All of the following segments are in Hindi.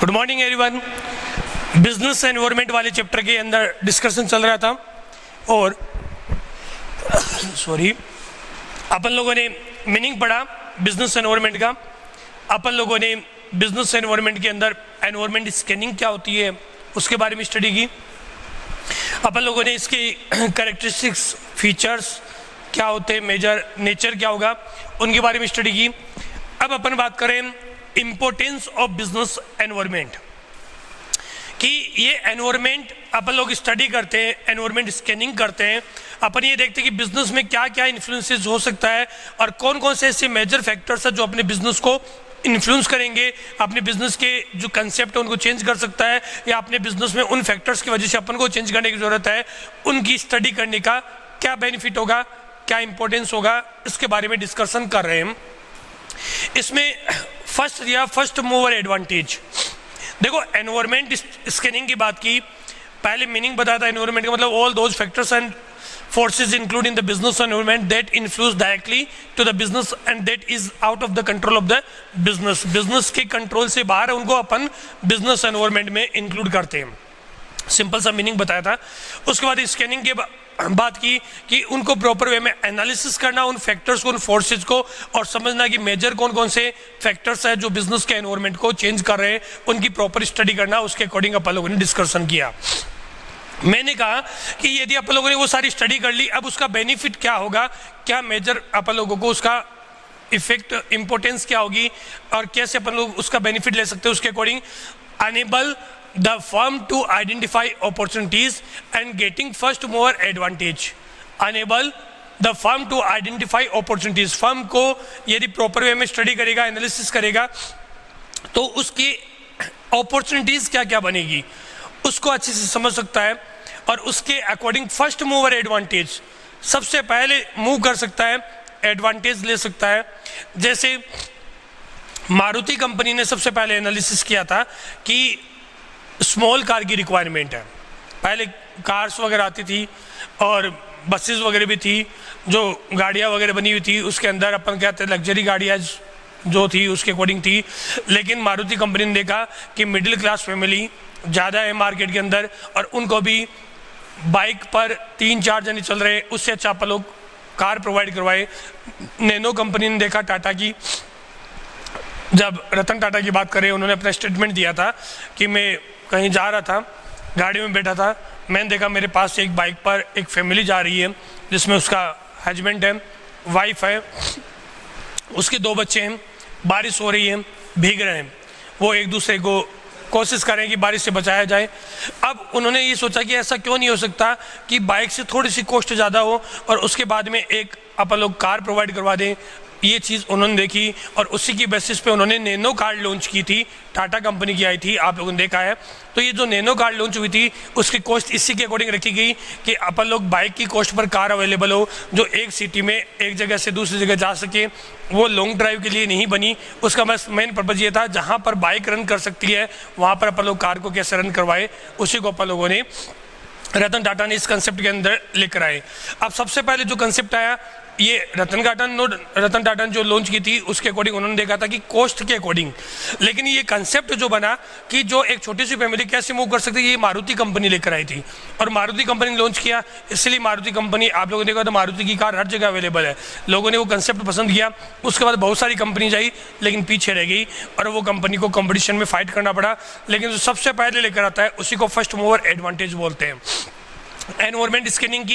Good morning everyone. Business environment वाले चैप्टर के अंदर डिस्कशन चल रहा था और अपन लोगों ने मीनिंग पढ़ा बिजनेस एनवायरनमेंट का। अपन लोगों ने बिजनेस एनवायरनमेंट के अंदर एनवायरनमेंट स्कैनिंग क्या होती है उसके बारे में स्टडी की। अपन लोगों ने इसके कैरेक्टरिस्टिक्स, फीचर्स क्या होते हैं, मेजर नेचर क्या होगा, उनके बारे में स्टडी की। अब अपन बात करें इम्पोर्टेंस ऑफ बिजनेस एनवायरनमेंट, कि ये एनवायरनमेंट अपन लोग स्टडी करते हैं, एनवायरनमेंट स्कैनिंग करते हैं, अपन ये देखते हैं कि बिजनेस में क्या क्या इन्फ्लुएंसेस हो सकता है और कौन कौन से ऐसे मेजर फैक्टर्स हैं जो अपने बिजनेस को इन्फ्लुएंस करेंगे, अपने बिजनेस के जो कंसेप्ट है उनको चेंज कर सकता है, या अपने बिजनेस में उन फैक्टर्स की वजह से अपन को चेंज करने की जरूरत है। उनकी स्टडी करने का क्या बेनिफिट होगा, क्या इंपॉर्टेंस होगा, इसके बारे में डिस्कशन कर रहे हैं। इसमें फर्स्ट दिया फर्स्ट मूवर एडवांटेज। देखो एनवायरनमेंट स्कैनिंग की बात की, पहले मीनिंग बताया था एनवायरनमेंट का मतलब all those factors and forces including the business environment that influence directly to the business and that is out of the control of the business। business के कंट्रोल से बाहर है, उनको अपन business environment में इंक्लूड करते हैं। सिंपल सा मीनिंग बताया था। उसके बाद स्कैनिंग के बात की कि उनको प्रॉपर वे में एनालिसिस करना, उन फैक्टर्स को, उन फोर्सेज को, और समझना कि मेजर कौन कौन से फैक्टर्स है जो बिजनेस के एनवायरनमेंट को चेंज कर रहे हैं, उनकी प्रॉपर स्टडी करना। उसके अकॉर्डिंग अपन लोगों ने डिस्कशन किया। मैंने कहा कि यदि अपन लोगों ने वो सारी स्टडी कर ली, अब उसका बेनिफिट क्या होगा, क्या मेजर अपन लोगों को उसका इफेक्ट, इंपॉर्टेंस क्या होगी और कैसे अपन लोग उसका बेनिफिट ले सकते हैं। उसके according enable the firm to identify opportunities and getting first mover advantage. Enable the firm to identify opportunities, firm को यदि प्रॉपर वे में स्टडी करेगा, एनालिसिस करेगा, तो उसकी अपॉर्चुनिटीज क्या क्या बनेगी उसको अच्छे से समझ सकता है और उसके अकॉर्डिंग फर्स्ट मूवर एडवांटेज, सबसे पहले मूव कर सकता है, एडवांटेज ले सकता है। जैसे मारुति कंपनी ने सबसे पहले एनालिसिस किया था कि स्मॉल कार की रिक्वायरमेंट है। पहले कार्स वगैरह आती थी और बसेस वगैरह भी थी, जो गाड़ियाँ वगैरह बनी हुई थी, उसके अंदर अपन कहते हैं लग्जरी गाड़ियाँ जो थी उसके अकॉर्डिंग थी। लेकिन मारुति कंपनी ने देखा कि मिडिल क्लास फैमिली ज़्यादा है मार्केट के अंदर और उनको भी बाइक पर 3-4 जने चल रहे हैं, उससे अच्छा अपन लोग कार प्रोवाइड करवाए। नैनो कंपनी ने देखा टाटा की, जब रतन टाटा की बात करें, उन्होंने अपना स्टेटमेंट दिया था कि मैं कहीं जा रहा था, गाड़ी में बैठा था, मैंने देखा मेरे पास से एक बाइक पर एक फैमिली जा रही है जिसमें उसका हस्बैंड है, वाइफ है, उसके 2 बच्चे हैं, बारिश हो रही है, भीग रहे हैं, वो एक दूसरे को कोशिश करें कि बारिश से बचाया जाए। अब उन्होंने ये सोचा कि ऐसा क्यों नहीं हो सकता कि बाइक से थोड़ी सी कॉस्ट ज़्यादा हो और उसके बाद में एक अपन लोग कार प्रोवाइड करवा दें। ये चीज़ उन्होंने देखी और उसी की बेसिस पे उन्होंने नैनो कार लॉन्च की थी, टाटा कंपनी की आई थी, आप लोगों ने देखा है। तो ये जो नैनो कार लॉन्च हुई थी उसकी कॉस्ट इसी के अकॉर्डिंग रखी गई कि अपन लोग बाइक की कॉस्ट पर कार अवेलेबल हो जो एक सिटी में एक जगह से दूसरी जगह जा सके। वो लॉन्ग ड्राइव के लिए नहीं बनी, उसका बस मेन पर्पज़ ये था जहाँ पर बाइक रन कर सकती है वहाँ पर अपन लोग कार को कैसे रन करवाए, उसी को अपन लोगों ने, रतन टाटा ने इस कंसेप्ट के अंदर लेकर आए। अब सबसे पहले जो कंसेप्ट आया ये रतन टाटा ने जो लॉन्च की थी उसके अकॉर्डिंग उन्होंने देखा था कि कॉस्ट के अकॉर्डिंग। लेकिन ये कंसेप्ट जो बना कि जो एक छोटी सी फैमिली कैसे मूव कर सकती है, ये मारुति कंपनी लेकर आई थी और मारुति कंपनी ने लॉन्च किया। इसलिए मारुति कंपनी, आप लोगों ने देखा था मारुति की कार हर जगह अवेलेबल है। लोगों ने वो कंसेप्ट पसंद किया, उसके बाद बहुत सारी कंपनीज आई लेकिन पीछे रह गई और वो कंपनी को कॉम्पिटिशन में फाइट करना पड़ा। लेकिन जो सबसे पहले लेकर आता है उसी को फर्स्ट मूवर एडवांटेज बोलते हैं। एनवायरनमेंट स्कैनिंग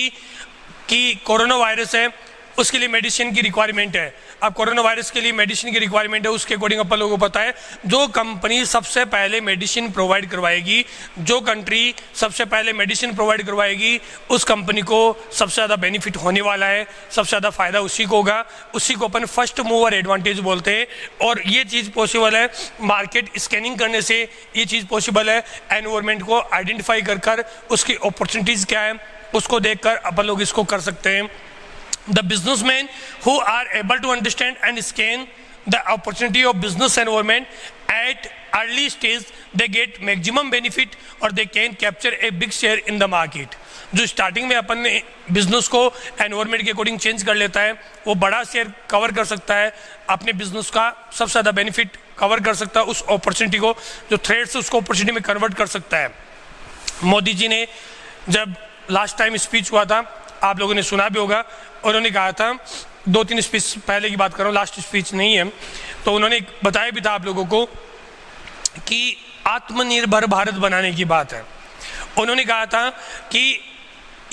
की कोरोना वायरस है, उसके लिए मेडिसिन की रिक्वायरमेंट है। अब कोरोना वायरस के लिए मेडिसिन की रिक्वायरमेंट है, उसके अकॉर्डिंग अपन लोगों को पता है जो कंपनी सबसे पहले मेडिसिन प्रोवाइड करवाएगी, जो कंट्री सबसे पहले मेडिसिन प्रोवाइड करवाएगी, उस कंपनी को सबसे ज़्यादा बेनिफिट होने वाला है, सबसे ज़्यादा फायदा उसी को होगा। उसी को अपन फर्स्ट मूवर एडवांटेज बोलते हैं और ये चीज़ पॉसिबल है मार्केट स्कैनिंग करने से। ये चीज़ पॉसिबल है एनवायरनमेंट को आइडेंटिफाई कर उसकी अपॉर्चुनिटीज़ क्या है उसको देख कर अपन लोग इसको कर सकते हैं। The businessmen who are able to understand and scan the opportunity of business environment at early stage, they get maximum benefit or they can capture a big share in the market। जो स्टार्टिंग में अपन ने बिजनेस को एनवायरनमेंट के अकॉर्डिंग चेंज कर लेता है, वो बड़ा शेयर कवर कर सकता है, अपने बिजनेस का सबसे ज़्यादा बेनिफिट कवर कर सकता है, उस अपॉर्चुनिटी को जो थ्रेट से उसको अपॉर्चुनिटी में कन्वर्ट कर सकता है। मोदी जी ने जब लास्ट टाइम स्पीच हुआ था, आप लोगों ने सुना भी होगा, उन्होंने कहा था, 2-3 स्पीच पहले की बात कर रहा हूँ, लास्ट स्पीच नहीं है, तो उन्होंने बताया भी था आप लोगों को कि आत्मनिर्भर भारत बनाने की बात है। उन्होंने कहा था कि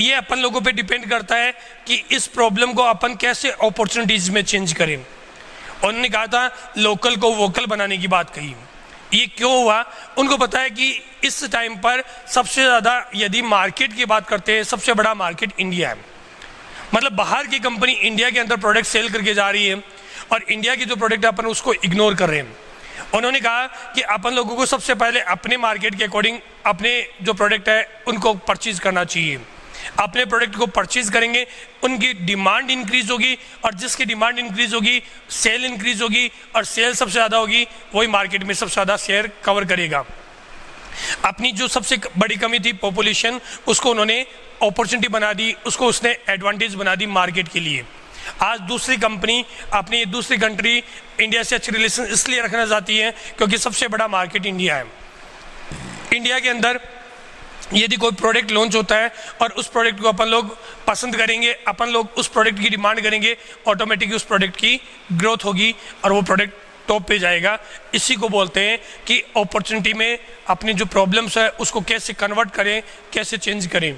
ये अपन लोगों पे डिपेंड करता है कि इस प्रॉब्लम को अपन कैसे अपॉर्चुनिटीज में चेंज करें। उन्होंने कहा था लोकल को वोकल बनाने की बात कही। ये क्यों हुआ? उनको पता है कि इस टाइम पर सबसे ज़्यादा यदि मार्केट की बात करते हैं, सबसे बड़ा मार्केट इंडिया है। मतलब बाहर की कंपनी इंडिया के अंदर प्रोडक्ट सेल करके जा रही है और इंडिया की जो प्रोडक्ट है अपन उसको इग्नोर कर रहे हैं। उन्होंने कहा कि अपन लोगों को सबसे पहले अपने मार्केट के अकॉर्डिंग अपने जो प्रोडक्ट है उनको परचेज करना चाहिए। अपने प्रोडक्ट को परचेज करेंगे, उनकी डिमांड इंक्रीज होगी और जिसकी डिमांड इंक्रीज होगी सेल इंक्रीज होगी और सेल सबसे ज़्यादा होगी, वही मार्केट में सबसे ज़्यादा शेयर कवर करेगा। अपनी जो सबसे बड़ी कमी थी पॉपुलेशन, उसको उन्होंने अपॉर्चुनिटी बना दी, उसको उसने एडवांटेज बना दी मार्केट के लिए। आज दूसरी कंपनी अपनी दूसरी कंट्री इंडिया से अच्छे रिलेशन इसलिए रखना चाहती है क्योंकि सबसे बड़ा मार्केट इंडिया है। इंडिया के अंदर यदि कोई प्रोडक्ट लॉन्च होता है और उस प्रोडक्ट को अपन लोग पसंद करेंगे, अपन लोग उस प्रोडक्ट की डिमांड करेंगे, ऑटोमेटिकली उस प्रोडक्ट की ग्रोथ होगी और वो प्रोडक्ट टॉप पे जाएगा। इसी को बोलते हैं कि अपॉर्चुनिटी में अपनी जो प्रॉब्लम्स है उसको कैसे कन्वर्ट करें, कैसे चेंज करें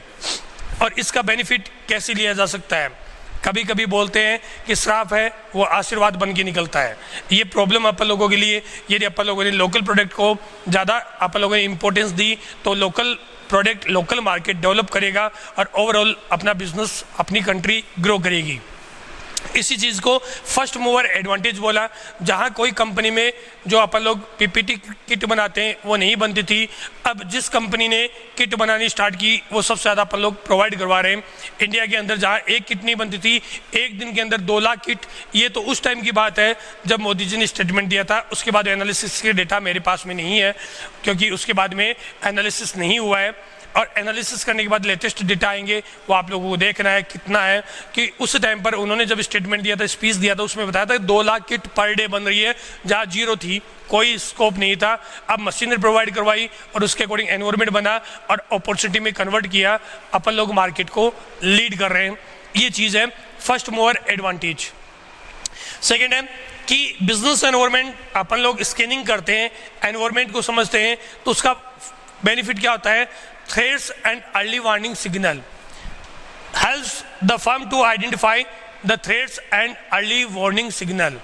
और इसका बेनिफिट कैसे लिया जा सकता है। कभी कभी बोलते हैं कि श्राप है वो आशीर्वाद बन के निकलता है। ये प्रॉब्लम अपन लोगों के लिए, यदि अपन लोगों ने लोकल प्रोडक्ट को ज़्यादा अपन लोगों ने इम्पोर्टेंस दी तो local product local market develop करेगा और ओवरऑल अपना बिजनेस अपनी कंट्री ग्रो करेगी। इसी चीज़ को फर्स्ट मूवर एडवांटेज बोला। जहाँ कोई कंपनी में जो अपन लोग पीपीटी किट बनाते हैं वो नहीं बनती थी, अब जिस कंपनी ने किट बनानी स्टार्ट की वो सबसे ज़्यादा अपन लोग प्रोवाइड करवा रहे हैं। इंडिया के अंदर जहाँ एक किट नहीं बनती थी, एक दिन के अंदर 2 लाख किट। ये तो उस टाइम की बात है जब मोदी जी ने स्टेटमेंट दिया था। उसके बाद एनालिसिस के डेटा मेरे पास में नहीं है क्योंकि उसके बाद में एनालिसिस नहीं हुआ है और एनालिसिस करने के बाद लेटेस्ट डेटा आएंगे, वो आप लोगों को देखना है कितना है। कि उस टाइम पर उन्होंने जब स्टेटमेंट दिया था, स्पीच दिया था, उसमें बताया था 2 लाख किट पर डे बन रही है, जहाँ जीरो थी, कोई स्कोप नहीं था। अब मशीनरी प्रोवाइड करवाई और उसके अकॉर्डिंग एनवायरनमेंट बना और अपॉर्चुनिटी में कन्वर्ट किया। अपन लोग मार्केट को लीड कर रहे हैं। ये चीज़ है फर्स्ट मूवर एडवांटेज। सेकेंड है कि बिजनेस एनवायरनमेंट अपन लोग स्कैनिंग करते हैं, एनवायरनमेंट को समझते हैं तो उसका बेनिफिट क्या होता है? Threats and early warning signal helps the firm to identify the threats and early warning signal.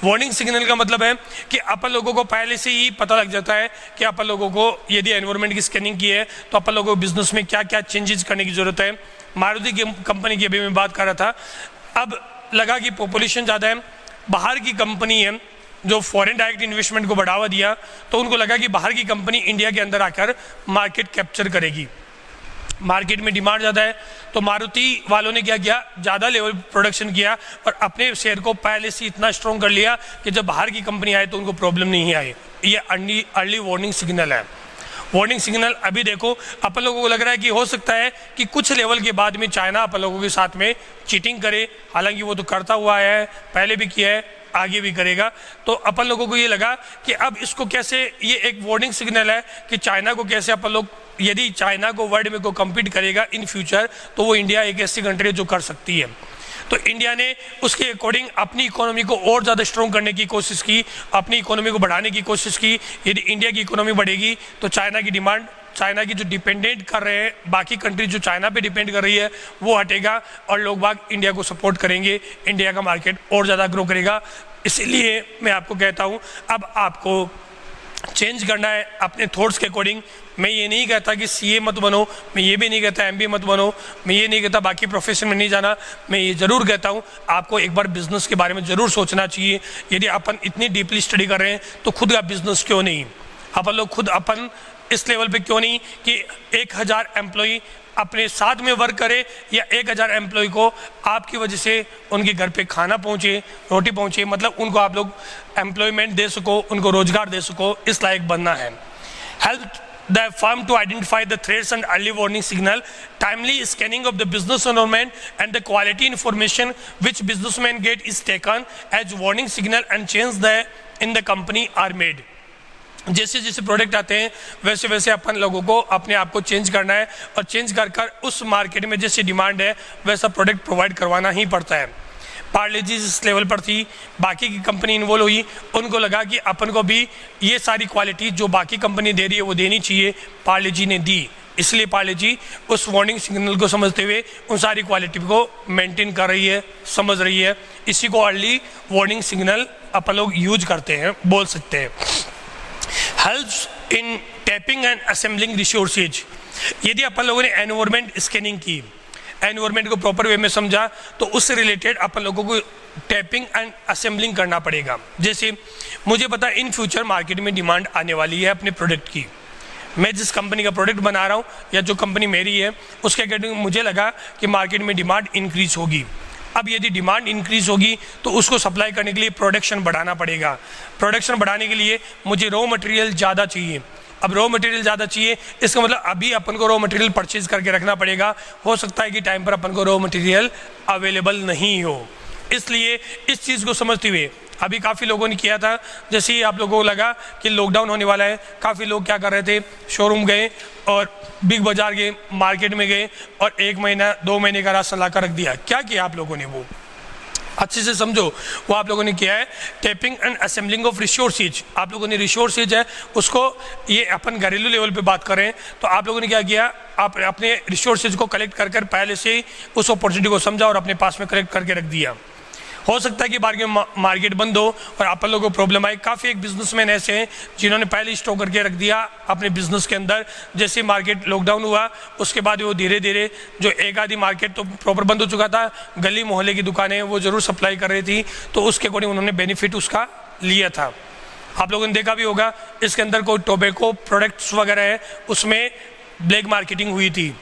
Warning signal का मतलब है कि अपन लोगों को पहले से ही पता लग जाता है कि अपन लोगों को यदि एनवायरनमेंट की स्कैनिंग की है तो अपन लोगों को बिजनेस में क्या क्या चेंजेस करने की जरूरत है। मारुति की कंपनी की अभी मैं बात कर रहा था, अब लगा कि पॉपुलेशन ज़्यादा है, बाहर की कंपनी है जो फॉरेन डायरेक्ट इन्वेस्टमेंट को बढ़ावा दिया, तो उनको लगा कि बाहर की कंपनी इंडिया के अंदर आकर मार्केट कैप्चर करेगी। मार्केट में डिमांड ज़्यादा है तो मारुति वालों ने क्या किया? ज़्यादा लेवल प्रोडक्शन किया और अपने शेयर को पहले से इतना स्ट्रॉन्ग कर लिया कि जब बाहर की कंपनी आए तो उनको प्रॉब्लम नहीं आए। ये अर्ली वार्निंग सिग्नल है। वार्निंग सिग्नल अभी देखो अपन लोगों को लग रहा है कि हो सकता है कि कुछ लेवल के बाद में चाइना अपन लोगों के साथ में चीटिंग करे, हालांकि वो तो करता हुआ है, पहले भी किया है, आगे भी करेगा। तो अपन लोगों को ये लगा कि अब इसको कैसे, ये एक वार्निंग सिग्नल है कि चाइना को कैसे अपन लोग, यदि चाइना को वर्ल्ड में को कम्पीट करेगा इन फ्यूचर तो वो इंडिया एक ऐसी कंट्री है जो कर सकती है। तो इंडिया ने उसके अकॉर्डिंग अपनी इकोनॉमी को और ज़्यादा स्ट्रॉन्ग करने की कोशिश की, अपनी इकोनॉमी को बढ़ाने की कोशिश की। यदि इंडिया की इकोनॉमी बढ़ेगी तो चाइना की डिमांड, चाइना की जो डिपेंडेंट कर रहे हैं बाकी कंट्री जो चाइना पे डिपेंड कर रही है वो हटेगा और लोग बाग इंडिया को सपोर्ट करेंगे, इंडिया का मार्केट और ज़्यादा ग्रो करेगा। इसीलिए मैं आपको कहता हूँ अब आपको चेंज करना है अपने थॉट्स के अकॉर्डिंग। मैं ये नहीं कहता कि सीए मत बनो, मैं ये भी नहीं कहता एमबीए मत बनो, मैं ये नहीं कहता बाकी प्रोफेशन में नहीं जाना। मैं ये ज़रूर कहता हूँ आपको एक बार बिजनेस के बारे में ज़रूर सोचना चाहिए। यदि अपन इतनी डीपली स्टडी कर रहे हैं तो खुद का बिजनेस क्यों नहीं, अपन लोग खुद अपन इस लेवल पे क्यों नहीं कि 1000 एम्प्लॉई अपने साथ में वर्क करे या 1000 एम्प्लॉय को आपकी वजह से उनके घर पे खाना पहुँचे, रोटी पहुँचे, मतलब उनको आप लोग एम्प्लॉयमेंट दे सको, उनको रोजगार दे सको, इस लायक बनना है। Help the firm to identify the threats and early warning signal, timely scanning of the business environment and the quality information which businessmen get is taken as warning signal and change the in the company are made. जैसे जैसे प्रोडक्ट आते हैं वैसे वैसे अपन लोगों को अपने आप को चेंज करना है और चेंज कर कर उस मार्केट में जैसे डिमांड है वैसा प्रोडक्ट प्रोवाइड करवाना ही पड़ता है। पार्ले जी इस लेवल पर थी, बाकी की कंपनी इन्वॉल्व हुई, उनको लगा कि अपन को भी ये सारी क्वालिटी जो बाकी कंपनी दे रही है वो देनी चाहिए, पार्ले जी ने दी। इसलिए पार्ले जी उस वार्निंग सिग्नल को समझते हुए उन सारी क्वालिटी को मेंटेन कर रही है, समझ रही है। इसी को अर्ली वार्निंग सिग्नल अपन लोग यूज करते हैं, बोल सकते हैं। Helps in tapping and assembling resources. यदि अपन लोगों ने एनवायरमेंट स्कैनिंग की, एनवायरमेंट को प्रॉपर वे में समझा, तो उससे रिलेटेड अपन लोगों को टैपिंग एंड असेंबलिंग करना पड़ेगा। जैसे मुझे पता इन फ्यूचर मार्केट में डिमांड आने वाली है अपने प्रोडक्ट की, मैं जिस कंपनी का प्रोडक्ट बना रहा हूँ या जो कंपनी मेरी है उसके अकॉर्डिंग मुझे लगा कि मार्केट में डिमांड इंक्रीज होगी। अब यदि डिमांड इंक्रीज होगी तो उसको सप्लाई करने के लिए प्रोडक्शन बढ़ाना पड़ेगा। प्रोडक्शन बढ़ाने के लिए मुझे रॉ मटेरियल ज़्यादा चाहिए। अब रॉ मटेरियल ज़्यादा चाहिए, इसका मतलब अभी अपन को रॉ मटेरियल परचेज करके रखना पड़ेगा। हो सकता है कि टाइम पर अपन को रॉ मटेरियल अवेलेबल नहीं हो, इसलिए इस चीज़ को समझते हुए अभी काफ़ी लोगों ने किया था। जैसे ही आप लोगों को लगा कि लॉकडाउन होने वाला है, काफ़ी लोग क्या कर रहे थे, शोरूम गए और बिग बाज़ार गए, मार्केट में गए और 1 महीना 2 महीने का राशन ला कर रख दिया। क्या किया आप लोगों ने, वो अच्छे से समझो। वो आप लोगों ने किया है tapping and assembling of resources. आप लोगों ने रिसोर्सेज है उसको, ये अपन घरेलू लेवल पे बात करें तो आप लोगों ने क्या किया, आप अपने रिसोर्सेज को कलेक्ट कर कर पहले से ही उस अपॉर्चुनिटी को समझा और अपने पास में कलेक्ट करके रख दिया। हो सकता है कि मार्केट बंद हो और आप लोगों को प्रॉब्लम आए। काफ़ी एक बिजनेसमैन ऐसे हैं जिन्होंने पहले स्टॉक करके रख दिया अपने बिजनेस के अंदर। जैसे मार्केट लॉकडाउन हुआ उसके बाद वो धीरे धीरे, जो एक आधी मार्केट तो प्रॉपर बंद हो चुका था, गली मोहल्ले की दुकानें वो ज़रूर सप्लाई कर रही थी, तो उसके अकॉर्डिंग उन्होंने बेनिफिट उसका लिया था। आप लोगों ने देखा भी होगा इसके अंदर कोई टोबैको प्रोडक्ट्स वगैरह है उसमें ब्लैक मार्केटिंग हुई थी,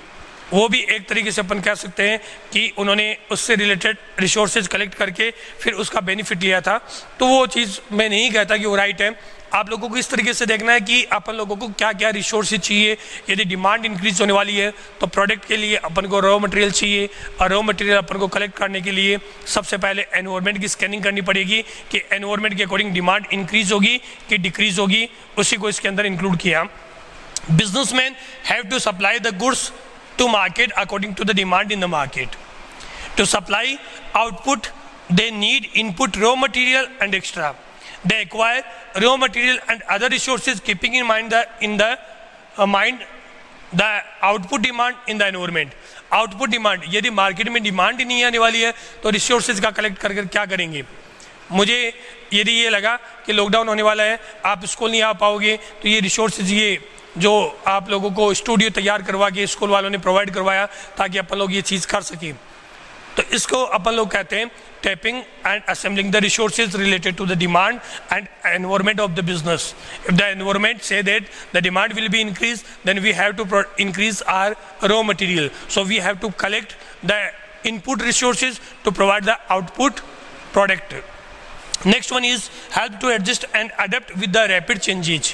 वो भी एक तरीके से अपन कह सकते हैं कि उन्होंने उससे रिलेटेड रिसोर्सेज कलेक्ट करके फिर उसका बेनिफिट लिया था। तो वो चीज़ मैं नहीं कहता कि वो राइट है। आप लोगों को इस तरीके से देखना है कि अपन लोगों को क्या क्या रिसोर्सेज चाहिए। यदि डिमांड इंक्रीज होने वाली है तो प्रोडक्ट के लिए अपन को रॉ मटेरियल चाहिए, और रॉ मटेरियल अपन को कलेक्ट करने के लिए सबसे पहले एनवायरमेंट की स्कैनिंग करनी पड़ेगी कि एनवायरमेंट के अकॉर्डिंग डिमांड इंक्रीज होगी कि डिक्रीज होगी, उसी को इसके अंदर इंक्लूड किया। Businessman have to supply the goods to market according to the demand in the market. To supply output, they need input raw material and extra. They acquire raw material and other resources, keeping in mind the output demand in the environment. Output demand, यदि मार्केट में डिमांड ही नहीं आने वाली है तो रिसोर्सेज का कलेक्ट कर क्या करेंगे। मुझे यदि ये लगा कि लॉकडाउन होने वाला है, आप स्कूल नहीं आ पाओगे, तो ये रिसोर्सेज, ये जो आप लोगों को स्टूडियो तैयार करवा के स्कूल वालों ने प्रोवाइड करवाया ताकि अपन लोग ये चीज़ कर सकें, तो इसको अपन लोग कहते हैं tapping and assembling the resources related to the demand and environment of the business. If the environment से that the demand will be increase, then we have to increase our raw material, so we have to collect the input resources to provide the output product. Next one is help to adjust and adapt with the rapid changes.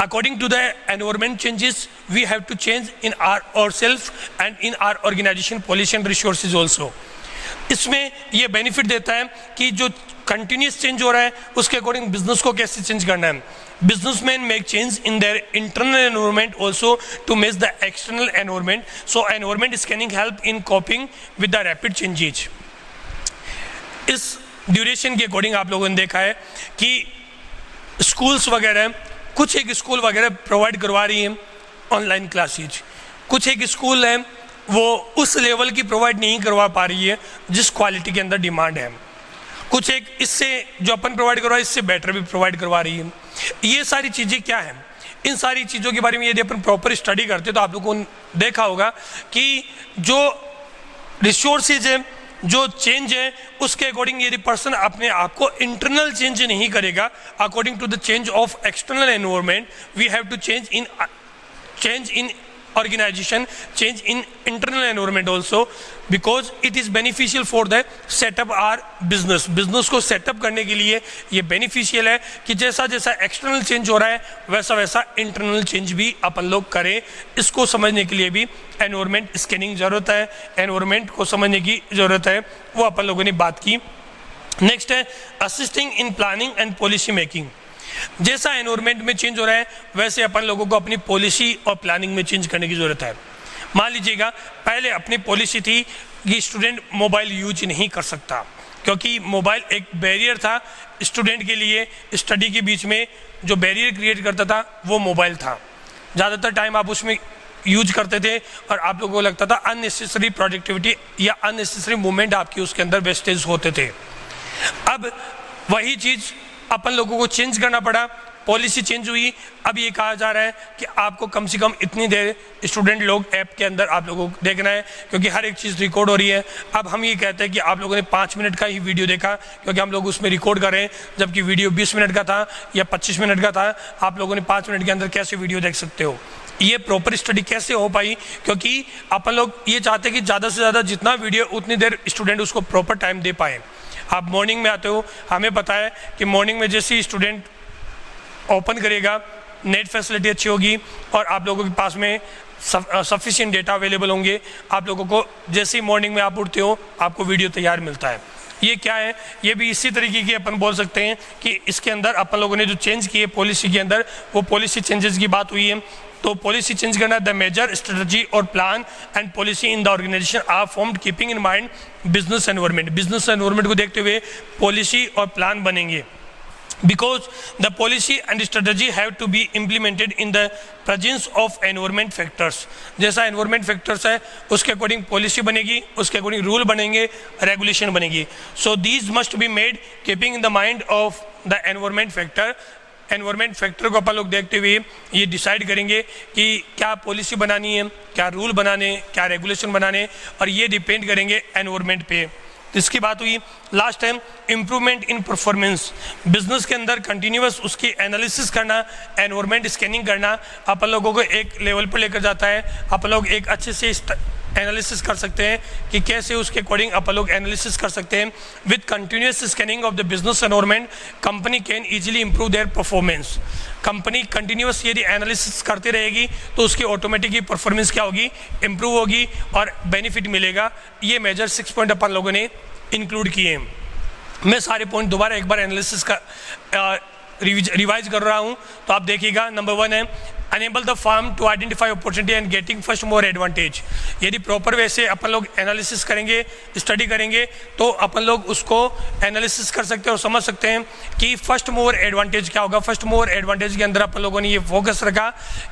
According to the environment changes, we have to change in ourselves and in our organization policy and resources also. इसमें ये बेनिफिट देता है कि जो कंटिन्यूस चेंज हो रहा है उसके अकॉर्डिंग बिजनेस को कैसे चेंज करना है। Businessman make change in their internal environment also to match the external environment, so environment scanning help in coping with the rapid changes. इस ड्यूरेशन के अकॉर्डिंग आप लोगों ने देखा है कि स्कूल्स वगैरह, कुछ एक स्कूल वगैरह प्रोवाइड करवा रही हैं ऑनलाइन क्लासेज, कुछ एक स्कूल है वो उस लेवल की प्रोवाइड नहीं करवा पा रही है जिस क्वालिटी के अंदर डिमांड है, कुछ एक इससे जो अपन प्रोवाइड करवा इससे बेटर भी प्रोवाइड करवा रही है। ये सारी चीज़ें क्या हैं, इन सारी चीज़ों के बारे में यदि अपन प्रॉपर स्टडी करते तो आप लोगों ने देखा होगा कि जो रिसोर्सेज है, जो चेंज है, उसके अकॉर्डिंग यदि पर्सन अपने आप को इंटरनल चेंज नहीं करेगा according to the change of external environment, we have to change in organization, change in internal environment also, because it is beneficial for the setup our business. Business को सेटअप करने के लिए ये बेनिफिशियल है कि जैसा जैसा एक्सटर्नल चेंज हो रहा है वैसा वैसा इंटरनल चेंज भी अपन लोग करें। इसको समझने के लिए भी एनवायरमेंट स्कैनिंग ज़रूरत है, एनवायरमेंट को समझने की ज़रूरत है, वो अपन लोगों ने बात की। नेक्स्ट है assisting in planning and policy making. जैसा एनवायरमेंट में चेंज हो रहा है वैसे अपन लोगों को अपनी पॉलिसी और प्लानिंग में चेंज करने की ज़रूरत है। मान लीजिएगा पहले अपनी पॉलिसी थी कि स्टूडेंट मोबाइल यूज नहीं कर सकता, क्योंकि मोबाइल एक बैरियर था स्टूडेंट के लिए। स्टडी के बीच में जो बैरियर क्रिएट करता था वो मोबाइल था। ज़्यादातर टाइम आप उसमें यूज करते थे और आप लोगों को लगता था अननेसेसरी प्रोडक्टिविटी या अननेसेसरी मूवमेंट आपकी उसके अंदर वेस्टेज होते थे। अब वही चीज़ अपन लोगों को चेंज करना पड़ा, पॉलिसी चेंज हुई। अब ये कहा जा रहा है कि आपको कम से कम इतनी देर स्टूडेंट लोग ऐप के अंदर आप लोगों को देखना है, क्योंकि हर एक चीज़ रिकॉर्ड हो रही है। अब हम ये कहते हैं कि आप लोगों ने 5 मिनट का ही वीडियो देखा, क्योंकि हम लोग उसमें रिकॉर्ड कर रहे हैं, जबकि वीडियो 20 मिनट का था या 25 मिनट का था। आप लोगों ने 5 मिनट के अंदर कैसे वीडियो देख सकते हो? ये प्रॉपर स्टडी कैसे हो पाई? क्योंकि अपन लोग ये चाहते हैं कि ज़्यादा से ज़्यादा जितना वीडियो उतनी देर स्टूडेंट उसको प्रॉपर टाइम दे पाए। आप मॉर्निंग में आते हो, हमें पता है कि मॉर्निंग में जैसे ही स्टूडेंट ओपन करेगा नेट फैसिलिटी अच्छी होगी और आप लोगों के पास में सफिशिएंट डेटा अवेलेबल होंगे। आप लोगों को जैसे ही मॉर्निंग में आप उठते हो आपको वीडियो तैयार मिलता है। ये क्या है? ये भी इसी तरीके की अपन बोल सकते हैं कि इसके अंदर अपन लोगों ने जो चेंज किए पॉलिसी के अंदर, वो पॉलिसी चेंजेस की बात हुई है। तो पॉलिसी चेंज करना, द मेजर स्ट्रेटजी और plan and policy in the organization are formed keeping in mind business environment. Business environment को देखते हुए पॉलिसी और प्लान बनेंगे। Because the policy and strategy have to be implemented in the presence of environment factors. जैसा environment factors है उसके अकॉर्डिंग पॉलिसी बनेगी, उसके अकॉर्डिंग रूल बनेंगे, रेगुलेशन बनेगी। So these must be made keeping in the mind of the environment factor. Environment factor को अपन लोग देखते हुए ये डिसाइड करेंगे कि क्या पॉलिसी बनानी है, क्या रूल बनाने, क्या रेगुलेशन बनाने, और ये डिपेंड करेंगे एनवायरमेंट पे। तो इसकी बात हुई। Last time improvement in performance. Business के अंदर कंटिन्यूअस उसकी एनालिसिस करना, एनवायरमेंट स्कैनिंग करना अपन लोगों को एक लेवल पर लेकर जाता है। अपन लोग एक अच्छे से एनालिसिस कर सकते हैं कि कैसे उसके अकॉर्डिंग अपन लोग एनालिसिस कर सकते हैं। With continuous scanning of the business environment company can easily improve their performance. Company continuous यदि एनालिसिस करती रहेगी तो उसकी ऑटोमेटिकली परफॉर्मेंस क्या होगी? इंप्रूव होगी और बेनिफिट मिलेगा। ये मेजर 6 पॉइंट अपन लोगों ने इंक्लूड किए हैं। मैं सारे पॉइंट दोबारा एक बार एनालिसिस का रिवाइज कर रहा हूँ, तो आप देखिएगा। नंबर 1 है enable the firm to identify opportunity and getting first mover advantage. यदि प्रॉपर वे से अपन लोग एनालिसिस करेंगे, स्टडी करेंगे, तो अपन लोग उसको एनालिसिस कर सकते हैं और समझ सकते हैं कि फर्स्ट मोर एडवांटेज क्या होगा। फर्स्ट मोर एडवांटेज के अंदर अपन लोगों ने ये फोकस रखा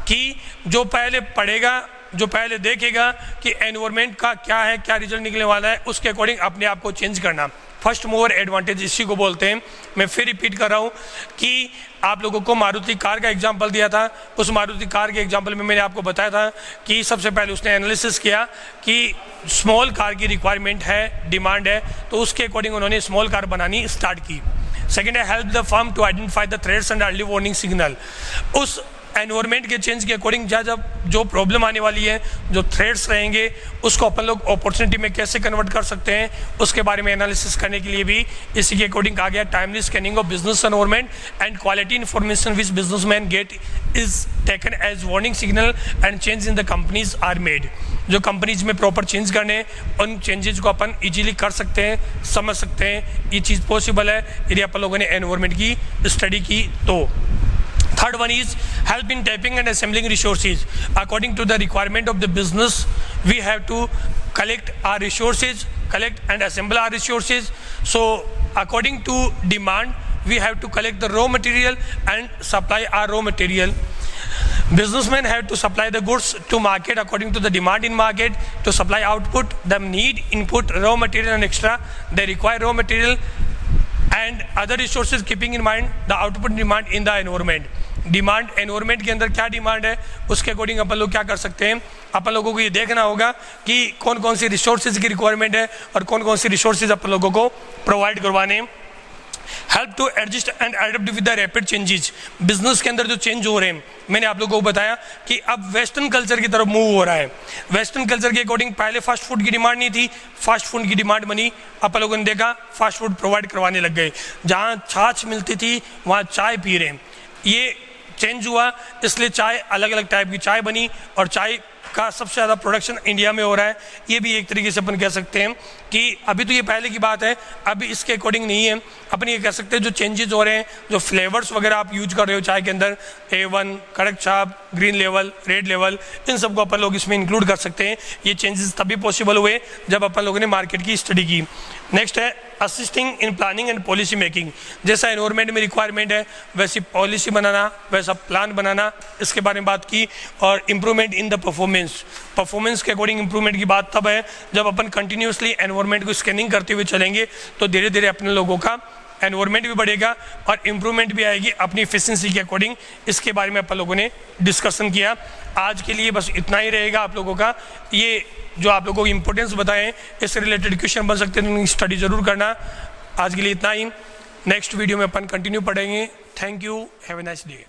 कि जो पहले पढ़ेगा, जो पहले देखेगा कि एनवायरनमेंट का क्या है, क्या रिजल्ट निकलने वाला है, उसके अकॉर्डिंग अपने आप को चेंज करना। फर्स्ट मोवर एडवांटेज इसी को बोलते हैं। मैं फिर रिपीट कर रहा हूँ कि आप लोगों को मारुति कार का एग्जांपल दिया था। उस मारुति कार के एग्जांपल में मैंने आपको बताया था कि सबसे पहले उसने एनालिसिस किया कि स्मॉल कार की रिक्वायरमेंट है, डिमांड है, तो उसके अकॉर्डिंग उन्होंने स्मॉल कार बनानी स्टार्ट की। सेकेंड है help the firm to identify the threats and early warning signal. उस एनवायरनमेंट के चेंज के अकॉर्डिंग जब जो प्रॉब्लम आने वाली है, जो थ्रेट्स रहेंगे, उसको अपन लोग अपॉर्चुनिटी में कैसे कन्वर्ट कर सकते हैं, उसके बारे में एनालिसिस करने के लिए भी इसी के अकॉर्डिंग कहा गया। Timely scanning of business environment and quality information which businessman get is taken as warning signal and change in the companies are made. जो कंपनीज में प्रॉपर चेंज करने, उन चेंजेस को अपन इजीली कर सकते हैं, समझ सकते हैं। ये चीज़ पॉसिबल है यदि अपन लोगों ने एनवायरनमेंट की स्टडी की तो। Third one is help in tapping and assembling resources. According to the requirement of the business, we have to collect our resources, collect and assemble our resources. So according to demand, we have to collect the raw material and supply our raw material. Businessmen have to supply the goods to market according to the demand in market. To supply output, they need input, raw material and extra. They require raw material and other resources keeping in mind the output demand in the environment. Demand environment के अंदर क्या डिमांड है, उसके अकॉर्डिंग अपन लोग क्या कर सकते हैं। अपन लोगों को ये देखना होगा कि कौन कौन सी रिसोर्सेज की रिक्वायरमेंट है और कौन कौन सी रिसोर्सेज अपन लोगों को प्रोवाइड करवाने हैं। Help to adjust and adapt with the rapid changes. Business के अंदर जो चेंज हो रहे हैं, मैंने आप लोगों को बताया कि अब वेस्टर्न कल्चर की तरफ मूव हो रहा है। वेस्टर्न कल्चर के अकॉर्डिंग पहले फास्ट फूड की डिमांड नहीं थी, फास्ट फूड की डिमांड बनी। आप लोगों ने देखा फास्ट फूड प्रोवाइड करवाने लग गए, जहाँ छाछ मिलती थी वहाँ चाय पी रहे हैं। ये चेंज हुआ, इसलिए चाय अलग अलग टाइप की चाय बनी और चाय का सबसे ज़्यादा प्रोडक्शन इंडिया में हो रहा है। ये भी एक तरीके से अपन कह सकते हैं कि अभी तो ये पहले की बात है, अभी इसके अकॉर्डिंग नहीं है। अपन ये कह सकते हैं जो चेंजेस हो रहे हैं, जो फ्लेवर्स वगैरह आप यूज कर रहे हो चाय के अंदर, A1, कड़क चाप, ग्रीन लेवल, रेड लेवल, इन सबको अपन लोग इसमें इंक्लूड कर सकते हैं। ये चेंजेस तभी पॉसिबल हुए जब अपन लोगों ने मार्केट की स्टडी की। नेक्स्ट है assisting in planning and policy making. जैसा एनवायरमेंट में रिक्वायरमेंट है वैसी पॉलिसी बनाना, वैसा प्लान बनाना, इसके बारे में बात की। और इम्प्रूवमेंट इन द परफॉर्मेंस के अकॉर्डिंग इम्प्रूवमेंट की बात तब है जब अपन कंटिन्यूसली एनवायरमेंट को स्कैनिंग करते हुए चलेंगे, तो धीरे धीरे अपने लोगों का एनवायरमेंट भी बढ़ेगा और इम्प्रूवमेंट भी आएगी अपनी एफिशिएंसी के अकॉर्डिंग। इसके बारे में अपन लोगों ने डिस्कशन किया। आज के लिए बस इतना ही रहेगा आप लोगों का। ये जो आप लोगों को इंपॉर्टेंस बताएं, इससे रिलेटेड क्वेश्चन बन सकते हैं, स्टडी जरूर करना। आज के लिए इतना ही, नेक्स्ट वीडियो में अपन कंटिन्यू पढ़ेंगे। Thank you, have a nice day.